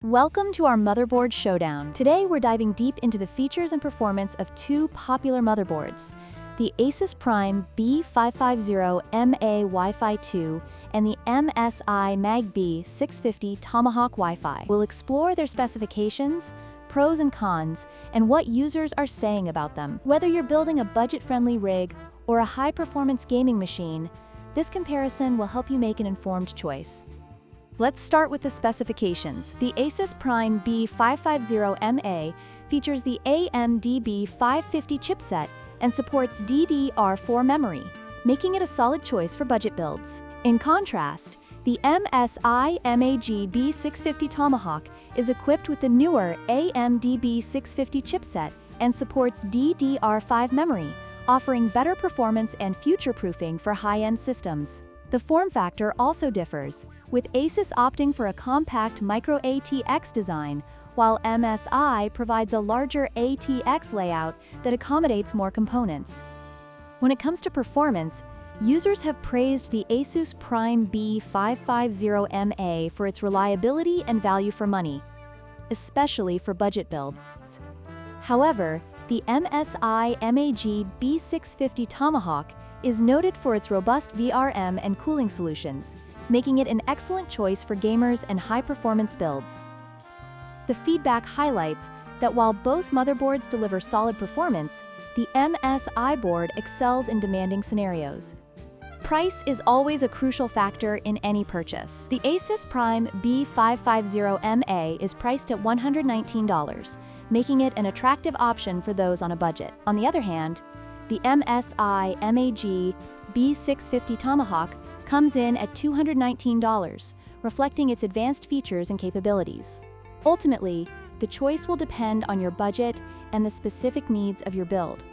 Welcome to our motherboard showdown. Today we're diving deep into the features and performance of two popular motherboards, the ASUS Prime B550MA Wi-Fi 2 and the MSI Mag B650 Tomahawk Wi-Fi. We'll explore their specifications, pros and cons, and what users are saying about them. Whether you're building a budget-friendly rig or a high-performance gaming machine, this comparison will help you make an informed choice. Let's start with the specifications. The ASUS Prime B550MA features the AMD B550 chipset and supports DDR4 memory, making it a solid choice for budget builds. In contrast, the MSI Mag B650 Tomahawk is equipped with the newer AMD B650 chipset and supports DDR5 memory, offering better performance and future-proofing for high-end systems. The form factor also differs, with ASUS opting for a compact micro ATX design, while MSI provides a larger ATX layout that accommodates more components. When it comes to performance, users have praised the ASUS Prime B550MA for its reliability and value for money, especially for budget builds. However, the MSI Mag B650 Tomahawk is noted for its robust VRM and cooling solutions, making it an excellent choice for gamers and high-performance builds. The feedback highlights that while both motherboards deliver solid performance, the MSI board excels in demanding scenarios. Price is always a crucial factor in any purchase. The ASUS Prime B550MA is priced at $119, making it an attractive option for those on a budget. On the other hand, the MSI Mag B650 Tomahawk comes in at $219, reflecting its advanced features and capabilities. Ultimately, the choice will depend on your budget and the specific needs of your build.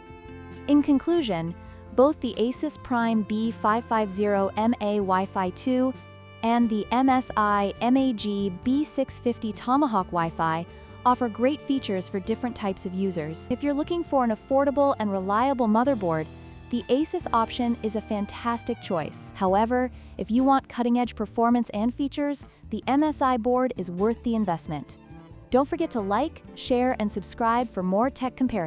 In conclusion, both the ASUS Prime B550MA Wi-Fi 2 and the MSI Mag B650 Tomahawk Wi-Fi offer great features for different types of users. If you're looking for an affordable and reliable motherboard, the ASUS option is a fantastic choice. However, if you want cutting-edge performance and features, the MSI board is worth the investment. Don't forget to like, share, and subscribe for more tech comparisons.